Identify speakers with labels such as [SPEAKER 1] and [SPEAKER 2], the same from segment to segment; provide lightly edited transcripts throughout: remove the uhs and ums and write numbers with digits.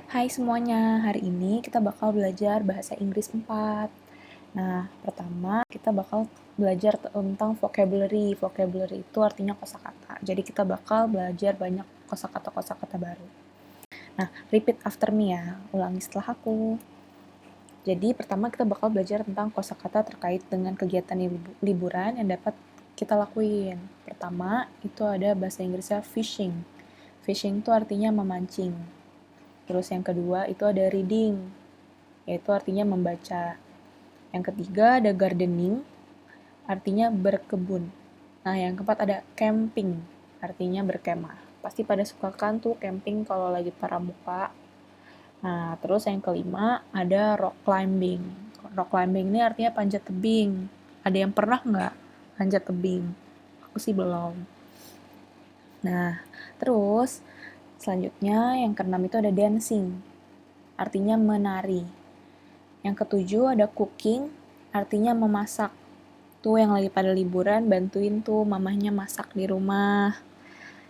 [SPEAKER 1] Hai semuanya, hari ini kita bakal belajar bahasa Inggris 4. Nah, pertama kita bakal belajar tentang vocabulary. Vocabulary itu artinya kosakata. Jadi kita bakal belajar banyak kosakata-kosakata baru. Nah, repeat after me ya, ulangi setelah aku. Jadi pertama kita bakal belajar tentang kosakata terkait dengan kegiatan liburan yang dapat kita lakuin. Pertama, itu ada bahasa Inggrisnya fishing. Fishing itu artinya memancing. Terus yang kedua itu ada reading, yaitu artinya membaca. Yang ketiga ada gardening, artinya berkebun. Nah, yang keempat ada camping, artinya berkemah. Pasti pada suka kan tuh camping kalau lagi pramuka. Nah, terus yang kelima ada rock climbing. Rock climbing ini artinya panjat tebing. Ada yang pernah nggak panjat tebing? Aku sih belum. Nah, terus selanjutnya yang keenam itu ada dancing, artinya menari. Yang ketujuh ada cooking, artinya memasak. Tuh yang lagi pada liburan, bantuin tuh mamahnya masak di rumah.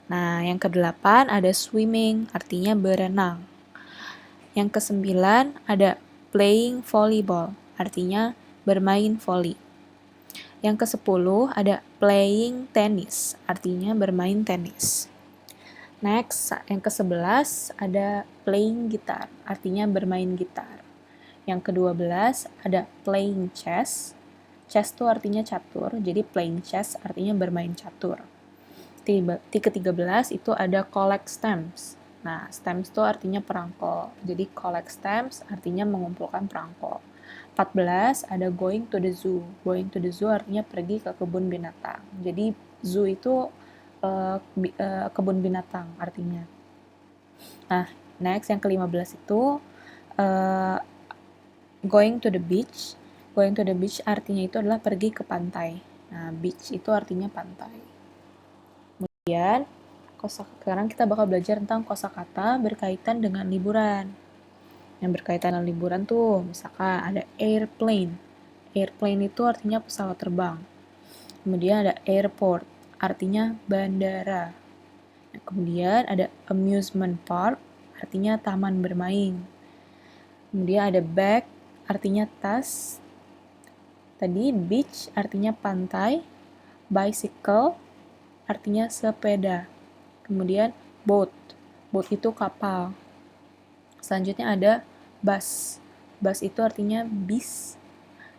[SPEAKER 1] Nah, yang kedelapan ada swimming, artinya berenang. Yang kesembilan ada playing volleyball, artinya bermain volley. Yang kesepuluh ada playing tennis, artinya bermain tenis. Next, yang ke-11 ada playing gitar, artinya bermain gitar. Yang ke-12 ada playing chess. Chess itu artinya catur, jadi playing chess artinya bermain catur. Ke-13 itu ada collect stamps. Nah, stamps itu artinya perangko. Jadi collect stamps artinya mengumpulkan perangko. 14 ada going to the zoo. Going to the zoo artinya pergi ke kebun binatang. Jadi zoo itu kebun binatang artinya. Nah, next yang ke-15 itu uh, going to the beach. Going to the beach artinya itu adalah pergi ke pantai. Nah, beach itu artinya pantai. Kemudian, sekarang kita bakal belajar tentang kosakata berkaitan dengan liburan. Yang berkaitan dengan liburan tuh, misalkan ada airplane. Airplane itu artinya pesawat terbang. Kemudian ada airport, artinya bandara. Kemudian ada amusement park, artinya taman bermain. Kemudian ada bag, artinya tas. Tadi beach artinya pantai, bicycle artinya sepeda. Kemudian boat, boat itu kapal. Selanjutnya ada bus, bus itu artinya bis.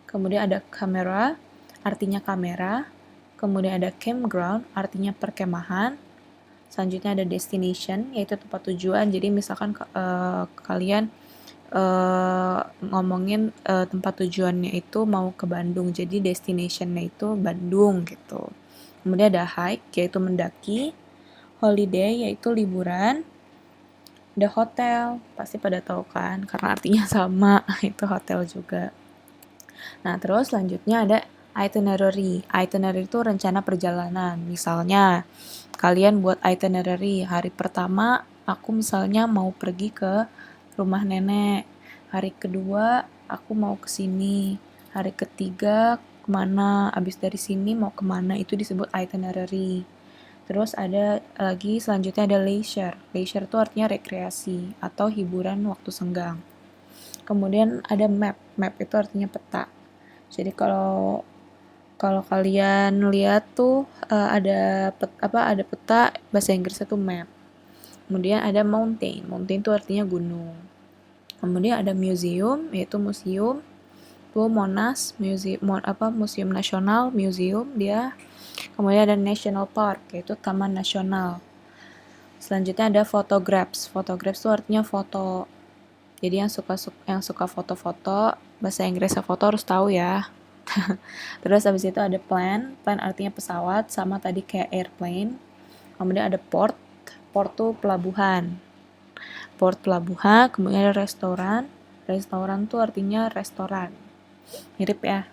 [SPEAKER 1] Kemudian ada kamera, artinya kamera. Kemudian ada campground, artinya perkemahan. Selanjutnya ada destination, yaitu tempat tujuan. Jadi misalkan kalian ngomongin tempat tujuannya itu mau ke Bandung, jadi destinationnya itu Bandung gitu. Kemudian ada hike, yaitu mendaki. Holiday, yaitu liburan. Ada hotel, pasti pada tahu kan, karena artinya sama, itu hotel juga. Nah, terus selanjutnya ada itinerary. Itinerary itu rencana perjalanan. Misalnya, kalian buat itinerary, hari pertama aku misalnya mau pergi ke rumah nenek. Hari kedua aku mau ke sini. Hari ketiga kemana, abis dari sini mau kemana, itu disebut itinerary. Terus ada lagi selanjutnya ada leisure. Leisure itu artinya rekreasi atau hiburan waktu senggang. Kemudian ada map. Map itu artinya peta. Jadi kalau kalau kalian lihat tuh ada peta, bahasa Inggrisnya tuh map. Kemudian ada mountain. Mountain itu artinya gunung. Kemudian ada museum, yaitu museum. Tuh Monas, museum nasional, museum dia. Kemudian ada national park, yaitu taman nasional. Selanjutnya ada photographs. Photographs itu artinya foto. Jadi yang suka foto-foto, bahasa Inggrisnya foto harus tahu ya. Terus habis itu ada plane. Plane artinya pesawat, sama tadi kayak airplane. Kemudian ada port. Port tuh pelabuhan. Port pelabuhan. Kemudian ada restoran. Restoran tuh artinya restoran. Mirip ya.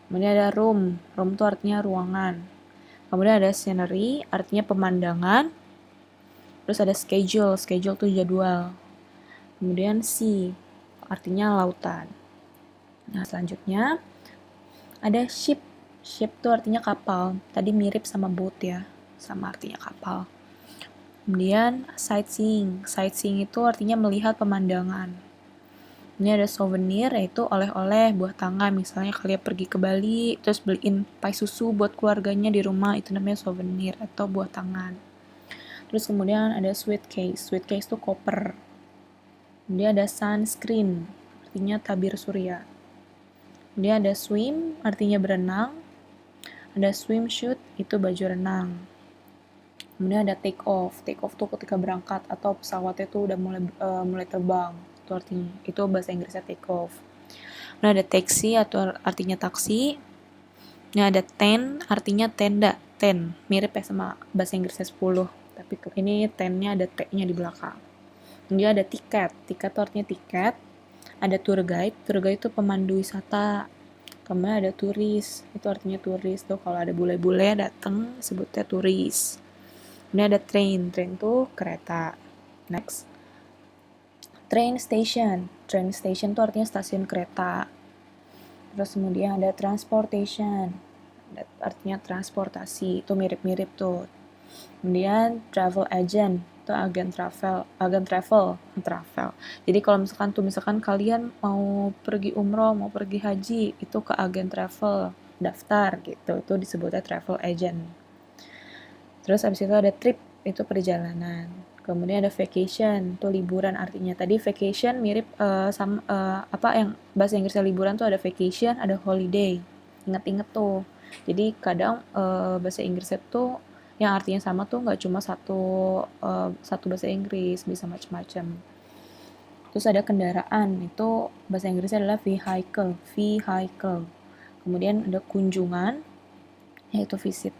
[SPEAKER 1] Kemudian ada room. Room tuh artinya ruangan. Kemudian ada scenery, artinya pemandangan. Terus ada schedule. Schedule tuh jadwal. Kemudian sea, artinya lautan. Nah, selanjutnya ada ship. Ship tuh artinya kapal. Tadi mirip sama boat ya, sama artinya kapal. Kemudian sightseeing. Sightseeing itu artinya melihat pemandangan. Ini ada souvenir, yaitu oleh-oleh buah tangan. Misalnya kalian pergi ke Bali, terus beliin pai susu buat keluarganya di rumah, itu namanya souvenir atau buah tangan. Terus kemudian ada sweet case. Sweet case itu koper. Kemudian ada sunscreen, artinya tabir surya. Kemudian ada swim, artinya berenang. Ada swimsuit, itu baju renang. Kemudian ada take off. Take off tuh ketika berangkat atau pesawatnya tuh udah mulai terbang. Itu artinya, itu bahasa Inggrisnya take off. Kemudian ada taxi atau artinya taksi. Ini ada tent, artinya tenda. Tent, mirip ya sama bahasa Inggrisnya 10. Tapi ini tentnya ada T-nya di belakang. Kemudian ada tiket. Tiket itu artinya tiket. Ada tour guide. Tour guide itu pemandu wisata. Kemudian ada turis. Itu artinya turis tuh kalau ada bule-bule datang sebutnya turis. Kemudian ada train. Train tuh kereta. Next. Train station. Train station tuh artinya stasiun kereta. Terus kemudian ada transportation, artinya transportasi, itu mirip-mirip tuh. Kemudian travel agent, itu agen travel. Jadi kalau misalkan kalian mau pergi umroh, mau pergi haji, itu ke agen travel, daftar gitu, itu disebutnya travel agent. Terus abis itu ada trip, itu perjalanan. Kemudian ada vacation, itu liburan artinya. Tadi vacation mirip sama apa yang bahasa Inggrisnya liburan tuh ada vacation, ada holiday. Ingat-ingat tuh. Jadi kadang bahasa Inggrisnya tuh yang artinya sama tuh nggak cuma satu bahasa Inggris, bisa macam-macam. Terus ada kendaraan, itu bahasa Inggrisnya adalah vehicle, vehicle. Kemudian ada kunjungan, yaitu visit.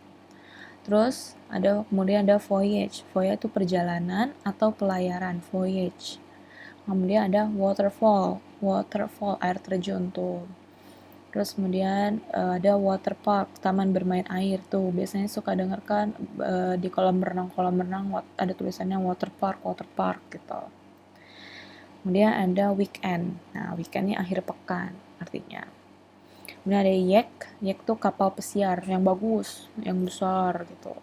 [SPEAKER 1] Terus kemudian ada voyage. Voyage itu perjalanan atau pelayaran, voyage. Kemudian ada waterfall. Waterfall air terjun tuh. Terus kemudian ada water park, taman bermain air tuh. Biasanya suka denger kan di kolam renang ada tulisannya water park gitu. Kemudian ada weekend. Nah, weekendnya akhir pekan artinya. Kemudian ada yak. Yak tuh kapal pesiar yang bagus, yang besar gitu.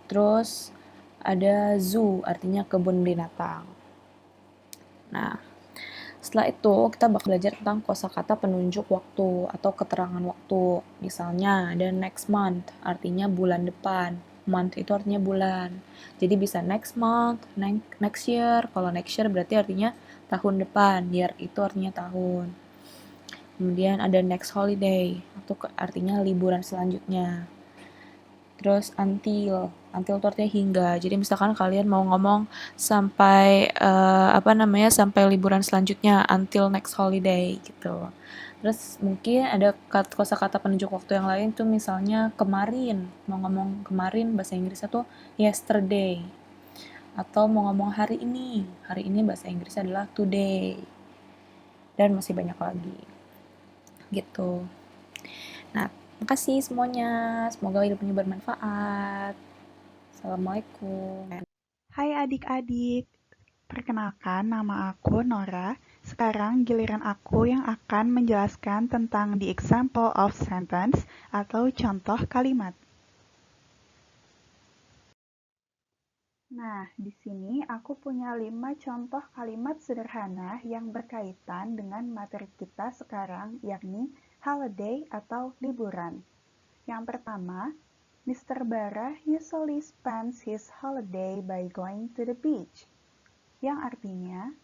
[SPEAKER 1] Terus ada zoo, artinya kebun binatang. Nah, setelah itu kita bakal belajar tentang kosakata penunjuk waktu atau keterangan waktu. Misalnya ada next month, artinya bulan depan. Month itu artinya bulan. Jadi bisa next month, next year. Kalau next year berarti artinya tahun depan. Year itu artinya tahun. Kemudian ada next holiday, itu artinya liburan selanjutnya. Terus until itu artinya hingga. Jadi misalkan kalian mau ngomong sampai sampai liburan selanjutnya, until next holiday gitu. Terus mungkin ada kosakata penunjuk waktu yang lain tuh, misalnya kemarin. Mau ngomong kemarin bahasa Inggrisnya tuh yesterday. Atau mau ngomong hari ini. Hari ini bahasa Inggrisnya adalah today. Dan masih banyak lagi. Gitu. Nah, makasih semuanya. Semoga ilmunya bermanfaat. Assalamualaikum.
[SPEAKER 2] Hai adik-adik, perkenalkan nama aku Nora. Sekarang giliran aku yang akan menjelaskan tentang the example of sentence atau contoh kalimat. Nah, di sini aku punya 5 contoh kalimat sederhana yang berkaitan dengan materi kita sekarang, yakni holiday atau liburan. Yang pertama, Mr. Bara usually spends his holiday by going to the beach. Yang artinya,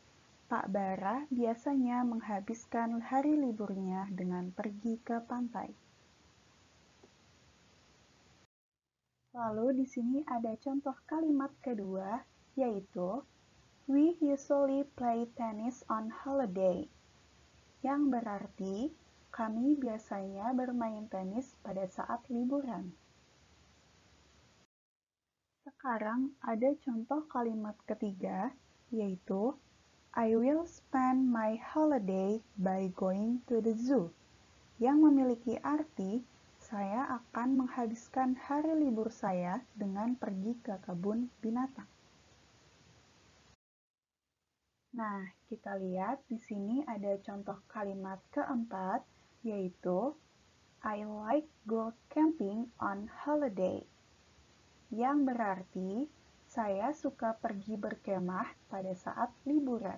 [SPEAKER 2] Pak Bara biasanya menghabiskan hari liburnya dengan pergi ke pantai. Lalu di sini ada contoh kalimat kedua, yaitu we usually play tennis on holiday, yang berarti kami biasanya bermain tenis pada saat liburan. Sekarang ada contoh kalimat ketiga, yaitu I will spend my holiday by going to the zoo, yang memiliki arti saya akan menghabiskan hari libur saya dengan pergi ke kebun binatang. Nah, kita lihat di sini ada contoh kalimat keempat, yaitu I like go camping on holiday, yang berarti Saya suka pergi berkemah pada saat liburan.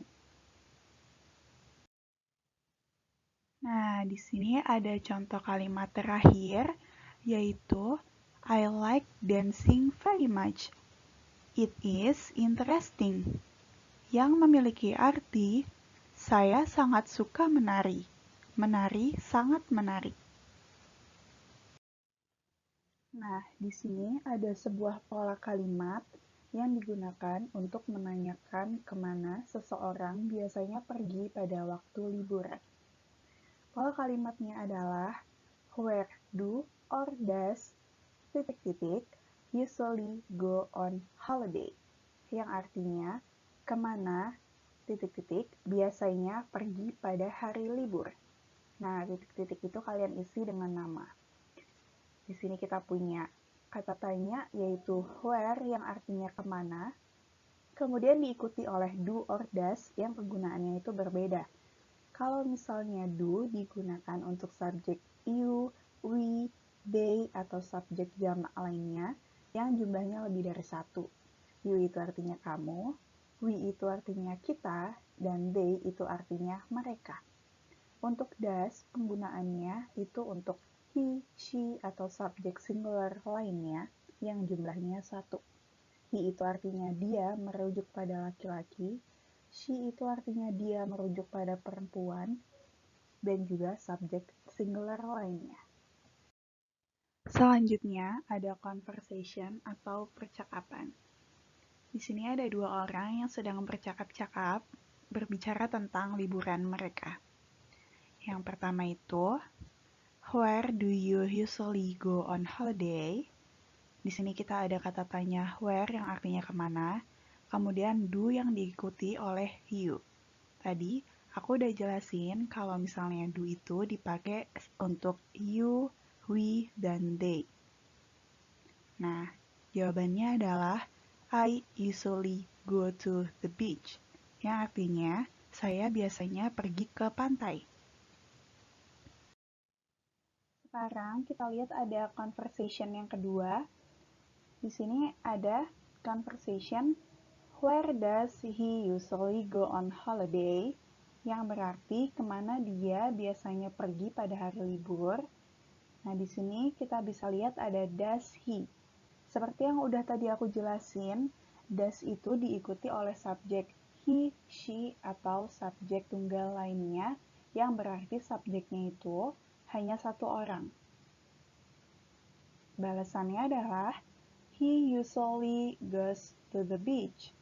[SPEAKER 2] Nah, di sini ada contoh kalimat terakhir, yaitu I like dancing very much. It is interesting. Yang memiliki arti, saya sangat suka menari. Menari sangat menarik. Nah, di sini ada sebuah pola kalimat yang digunakan untuk menanyakan kemana seseorang biasanya pergi pada waktu liburan. Pola kalimatnya adalah where do or does ... usually go on holiday, yang artinya kemana ... biasanya pergi pada hari libur. Nah, titik-titik itu kalian isi dengan nama. Di sini kita punya kata tanya, yaitu where yang artinya kemana, kemudian diikuti oleh do or does yang penggunaannya itu berbeda. Kalau misalnya do digunakan untuk subjek you, we, they, atau subjek jamak lainnya yang jumlahnya lebih dari satu. You itu artinya kamu, we itu artinya kita, dan they itu artinya mereka. Untuk does, penggunaannya itu untuk he, she, atau subjek singular lainnya yang jumlahnya satu. He itu artinya dia merujuk pada laki-laki, she itu artinya dia merujuk pada perempuan, dan juga subjek singular lainnya. Selanjutnya ada conversation atau percakapan. Di sini ada dua orang yang sedang bercakap-cakap, berbicara tentang liburan mereka. Yang pertama itu, where do you usually go on holiday? Di sini kita ada kata tanya where yang artinya kemana, kemudian do yang diikuti oleh you. Tadi aku udah jelasin kalau misalnya do itu dipakai untuk you, we, dan they. Nah, jawabannya adalah I usually go to the beach, yang artinya saya biasanya pergi ke pantai. Sekarang kita lihat ada conversation yang kedua. Di sini ada conversation where does he usually go on holiday, yang berarti kemana dia biasanya pergi pada hari libur. Nah, di sini kita bisa lihat ada does he. Seperti yang udah tadi aku jelasin, does itu diikuti oleh subjek he, she, atau subjek tunggal lainnya, yang berarti subjeknya itu hanya satu orang. Balasannya adalah he usually goes to the beach,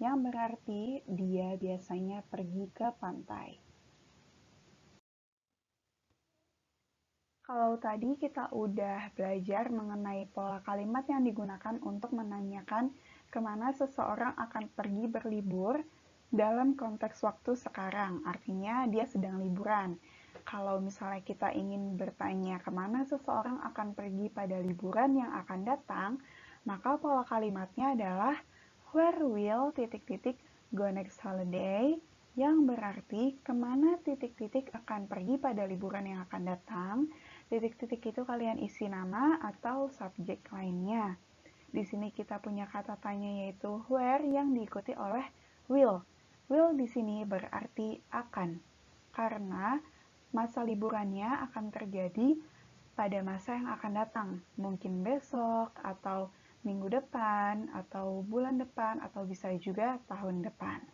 [SPEAKER 2] yang berarti dia biasanya pergi ke pantai. Kalau tadi kita udah belajar mengenai pola kalimat yang digunakan untuk menanyakan kemana seseorang akan pergi berlibur dalam konteks waktu sekarang, artinya dia sedang liburan. Kalau misalnya kita ingin bertanya kemana seseorang akan pergi pada liburan yang akan datang, maka pola kalimatnya adalah where will ... go next holiday, yang berarti kemana ... akan pergi pada liburan yang akan datang. Titik-titik itu kalian isi nama atau subjek lainnya. Di sini kita punya kata tanya yaitu where yang diikuti oleh will. Will di sini berarti akan, karena masa liburannya akan terjadi pada masa yang akan datang, mungkin besok, atau minggu depan, atau bulan depan, atau bisa juga tahun depan.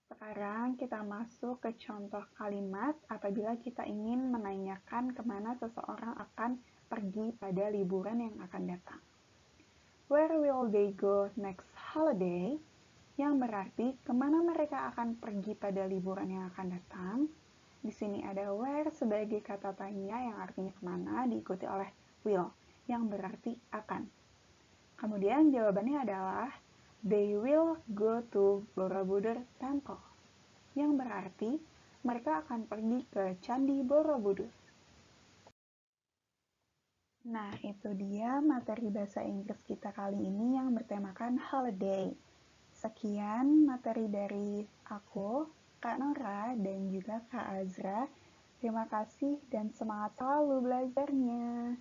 [SPEAKER 2] Sekarang kita masuk ke contoh kalimat apabila kita ingin menanyakan kemana seseorang akan pergi pada liburan yang akan datang. Where will they go next holiday? Yang berarti kemana mereka akan pergi pada liburan yang akan datang. Di sini ada where sebagai kata tanya yang artinya kemana, diikuti oleh will yang berarti akan. Kemudian jawabannya adalah they will go to Borobudur Temple, yang berarti mereka akan pergi ke Candi Borobudur. Nah, itu dia materi bahasa Inggris kita kali ini yang bertemakan holiday. Sekian materi dari aku, Kak Nora, dan juga Kak Azra. Terima kasih dan semangat selalu belajarnya.